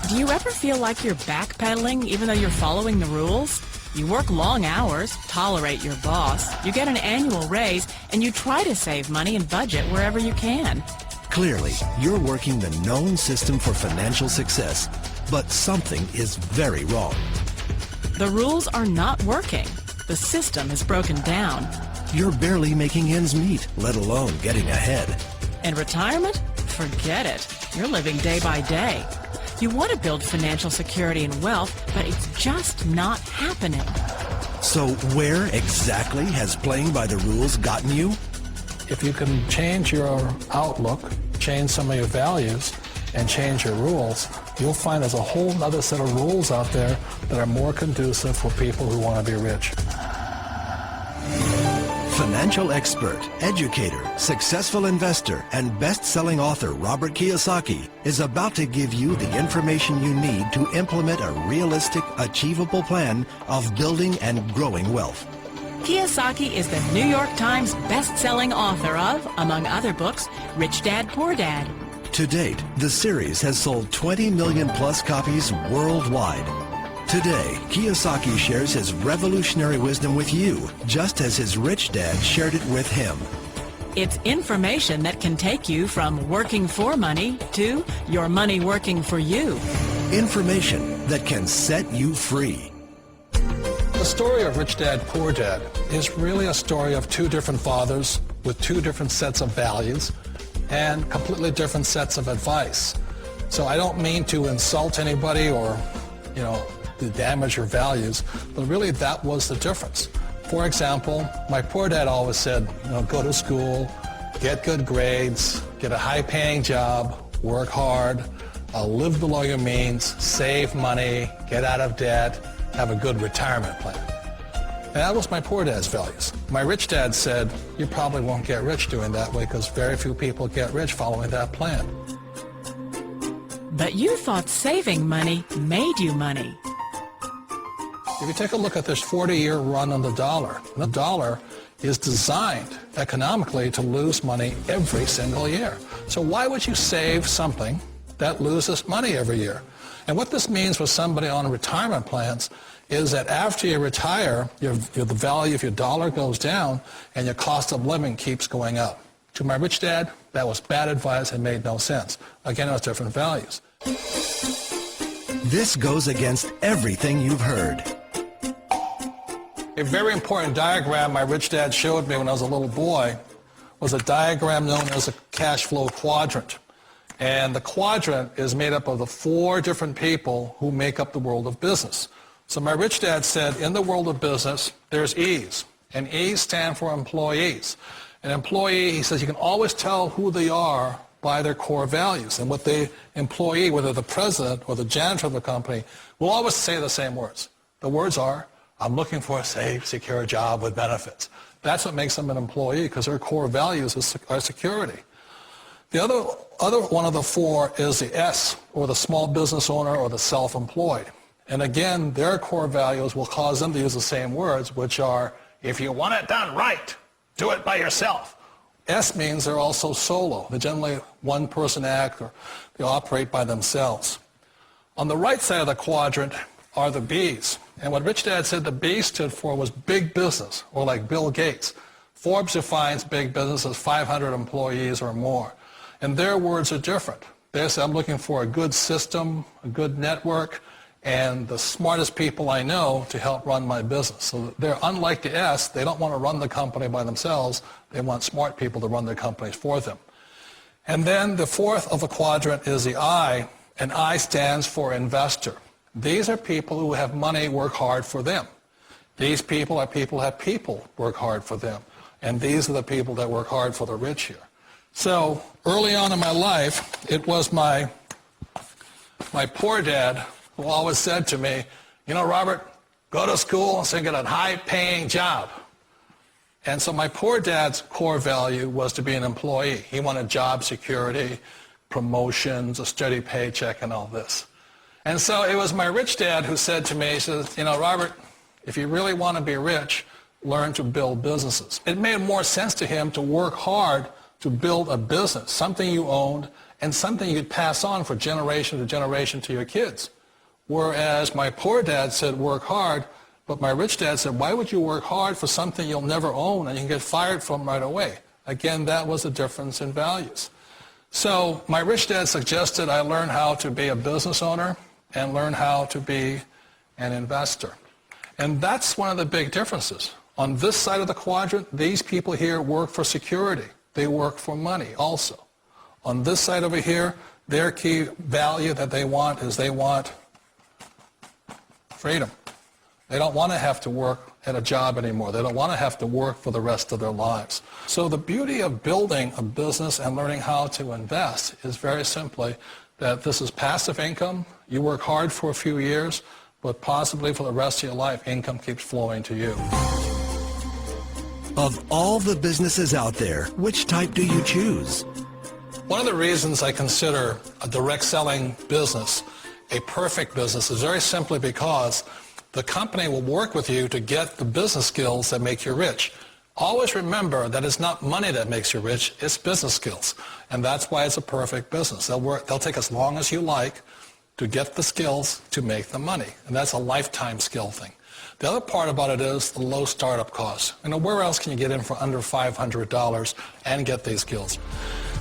Do you ever feel like you're backpedaling even though you're following the rules? You work long hours, tolerate your boss, you get an annual raise, and you try to save money and budget wherever you can. Clearly, you're working the known system for financial success, but something is very wrong. The rules are not working. The system is broken down. You're barely making ends meet, let alone getting ahead. And retirement? Forget it. You're living day by day. You want to build financial security and wealth, but it's just not happening. So where exactly has playing by the rules gotten you? If you can change your outlook, change some of your values, and change your rules, you'll find there's a whole other set of rules out there that are more conducive for people who want to be rich. Financial expert, educator, successful investor, and best-selling author Robert Kiyosaki is about to give you the information you need to implement a realistic, achievable plan of building and growing wealth. Kiyosaki is the New York Times best-selling author of, among other books, Rich Dad, Poor Dad. To date, the series has sold 20 million plus copies worldwide. Today, Kiyosaki shares his revolutionary wisdom with you, just as his rich dad shared it with him. It's information that can take you from working for money to your money working for you. Information that can set you free. The story of Rich Dad, Poor Dad is really a story of two different fathers with two different sets of values and completely different sets of advice. So I don't mean to insult anybody or, to damage your values, but really that was the difference. For example, my poor dad always said, go to school, get good grades, get a high-paying job, work hard, live below your means, save money, get out of debt, have a good retirement plan. And that was my poor dad's values. My rich dad said, you probably won't get rich doing that way because very few people get rich following that plan. But you thought saving money made you money. If you take a look at this 40-year run on the dollar is designed economically to lose money every single year. So why would you save something that loses money every year? And what this means for somebody on retirement plans is that after you retire, the value of your dollar goes down and your cost of living keeps going up. To my rich dad, that was bad advice and made no sense. Again, it was different values. This goes against everything you've heard. A very important diagram my rich dad showed me when I was a little boy was a diagram known as a cash flow quadrant. And the quadrant is made up of the 4 different people who make up the world of business. So my rich dad said, in the world of business, there's E's, and E's stand for employees. An employee, he says, you can always tell who they are by their core values. And what the employee, whether the president or the janitor of the company, will always say the same words. The words are, I'm looking for a safe, secure job with benefits. That's what makes them an employee, because their core values are security. The other one of the 4 is the S, or the small business owner or the self-employed. And again, their core values will cause them to use the same words, which are, if you want it done right, do it by yourself. S means they're also solo. They're generally one-person act, or they operate by themselves. On the right side of the quadrant are the B's. And what Rich Dad said the B stood for was big business, or like Bill Gates. Forbes defines big business as 500 employees or more. And their words are different. They say, I'm looking for a good system, a good network, and the smartest people I know to help run my business. So they're unlike the S. They don't want to run the company by themselves. They want smart people to run their companies for them. And then the 4th of the quadrant is the I, and I stands for investor. These are people who have money work hard for them. These people are people who have people work hard for them. And these are the people that work hard for the rich here. So early on in my life, it was my poor dad who always said to me, Robert, go to school and get a high-paying job. And so my poor dad's core value was to be an employee. He wanted job security, promotions, a steady paycheck, and all this. And so it was my rich dad who said to me, he says, Robert, if you really want to be rich, learn to build businesses. It made more sense to him to work hard to build a business, something you owned and something you could pass on for generation to generation to your kids. Whereas my poor dad said work hard, but my rich dad said, why would you work hard for something you'll never own and you can get fired from right away? Again, that was a difference in values. So my rich dad suggested I learn how to be a business owner and learn how to be an investor. And that's one of the big differences. On this side of the quadrant, these people here work for security. They work for money also. On this side over here, their key value that they want is they want freedom. They don't want to have to work at a job anymore. They don't want to have to work for the rest of their lives. So the beauty of building a business and learning how to invest is very simply that this is passive income. You work hard for a few years, but possibly for the rest of your life, income keeps flowing to you. Of all the businesses out there, which type do you choose? One of the reasons I consider a direct selling business a perfect business is very simply because the company will work with you to get the business skills that make you rich. Always remember that it's not money that makes you rich, it's business skills. And that's why it's a perfect business. They'll take as long as you like to get the skills to make the money. And that's a lifetime skill thing. The other part about it is the low startup cost. Where else can you get in for under $500 and get these skills?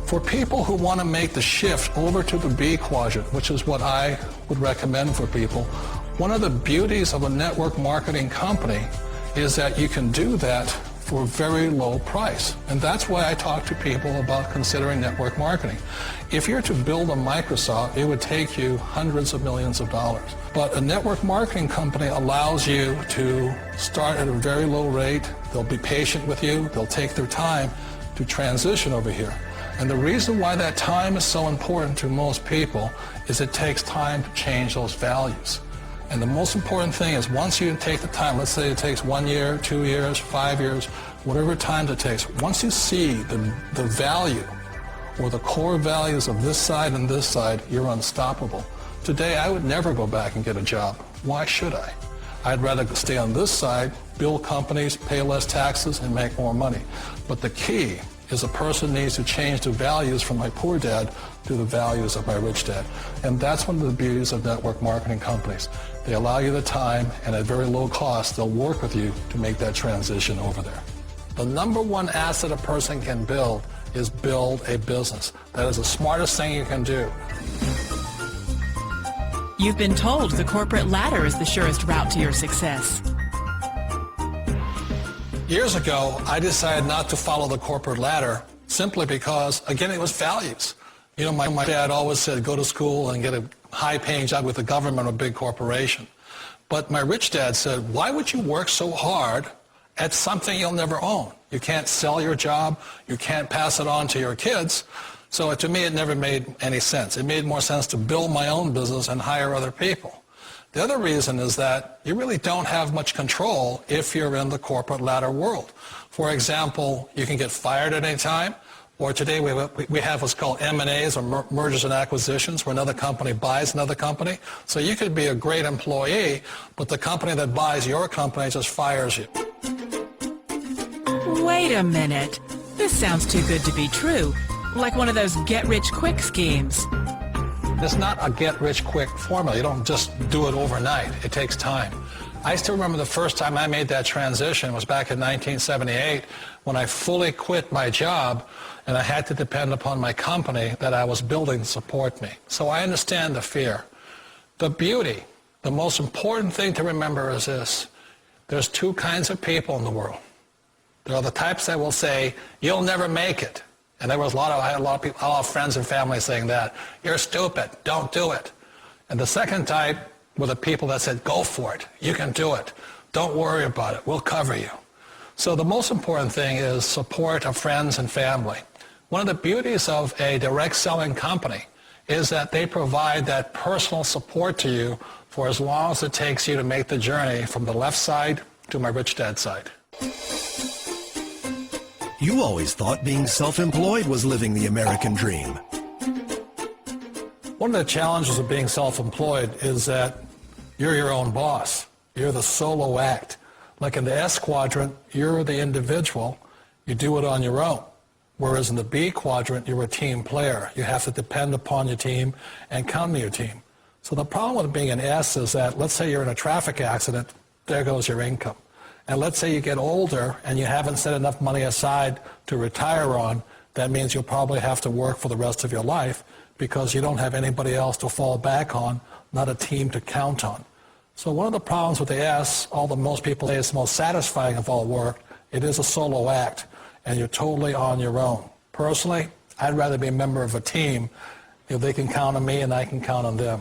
For people who want to make the shift over to the B quadrant, which is what I would recommend for people, one of the beauties of a network marketing company is that you can do that for a very low price. And that's why I talk to people about considering network marketing. If you're to build a Microsoft, it would take you hundreds of millions of dollars. But a network marketing company allows you to start at a very low rate. They'll be patient with you. They'll take their time to transition over here. And the reason why that time is so important to most people is it takes time to change those values. And the most important thing is once you take the time, let's say it takes 1 year, 2 years, 5 years, whatever time it takes, once you see the value or the core values of this side and this side, you're unstoppable. Today, I would never go back and get a job. Why should I? I'd rather stay on this side, build companies, pay less taxes, and make more money. But the key is a person needs to change the values from my poor dad to the values of my rich dad. And that's one of the beauties of network marketing companies. They allow you the time, and at very low cost, they'll work with you to make that transition over there. The number one asset a person can build is build a business. That is the smartest thing you can do. You've been told the corporate ladder is the surest route to your success. Years ago, I decided not to follow the corporate ladder simply because, again, it was values. My dad always said, go to school and get a high-paying job with the government or a big corporation. But my rich dad said, why would you work so hard at something you'll never own? You can't sell your job. You can't pass it on to your kids. So to me, it never made any sense. It made more sense to build my own business and hire other people. The other reason is that you really don't have much control if you're in the corporate ladder world. For example, you can get fired at any time, or today we have what's called M&As, or mergers and acquisitions, where another company buys another company. So you could be a great employee, but the company that buys your company just fires you. Wait a minute. This sounds too good to be true. Like one of those get-rich-quick schemes. It's not a get-rich-quick formula. You don't just do it overnight. It takes time. I still remember the first time I made that transition was back in 1978 when I fully quit my job and I had to depend upon my company that I was building to support me. So I understand the fear. The beauty, the most important thing to remember is this. There's two kinds of people in the world. There are the types that will say, you'll never make it. And I had a lot of people, a lot of friends and family saying that. You're stupid. Don't do it. And the second type were the people that said, go for it. You can do it. Don't worry about it. We'll cover you. So the most important thing is support of friends and family. One of the beauties of a direct selling company is that they provide that personal support to you for as long as it takes you to make the journey from the left side to my rich dad side. You always thought being self-employed was living the American dream. One of the challenges of being self-employed is that you're your own boss. You're the solo act. Like in the S quadrant, you're the individual. You do it on your own. Whereas in the B quadrant, you're a team player. You have to depend upon your team and count on your team. So the problem with being an S is that, let's say you're in a traffic accident, there goes your income. And let's say you get older and you haven't set enough money aside to retire on, that means you'll probably have to work for the rest of your life because you don't have anybody else to fall back on, not a team to count on. So one of the problems with the S, although most people say it's the most satisfying of all work, it is a solo act, and you're totally on your own. Personally, I'd rather be a member of a team if they can count on me and I can count on them.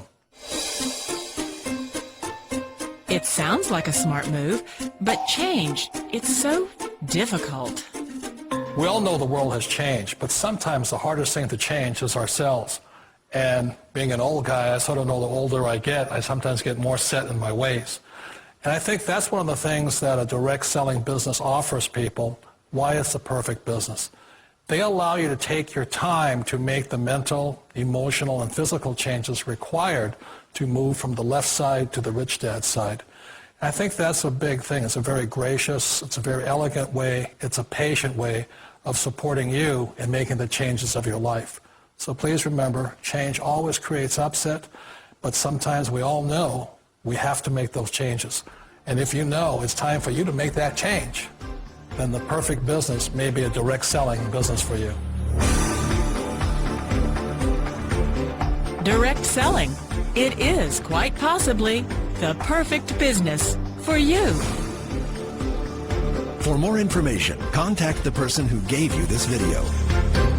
It sounds like a smart move, but change, it's so difficult. We all know the world has changed, but sometimes the hardest thing to change is ourselves. And being an old guy, I sort of know the older I get, I sometimes get more set in my ways. And I think that's one of the things that a direct selling business offers people, why it's the perfect business. They allow you to take your time to make the mental, emotional, and physical changes required to move from the left side to the rich dad side. And I think that's a big thing. It's a very gracious, it's a very elegant way, it's a patient way of supporting you in making the changes of your life. So please remember, change always creates upset, but sometimes we all know we have to make those changes. And if you know it's time for you to make that change, then the perfect business may be a direct selling business for you. Direct selling. It is quite possibly the perfect business for you. For more information, contact the person who gave you this video.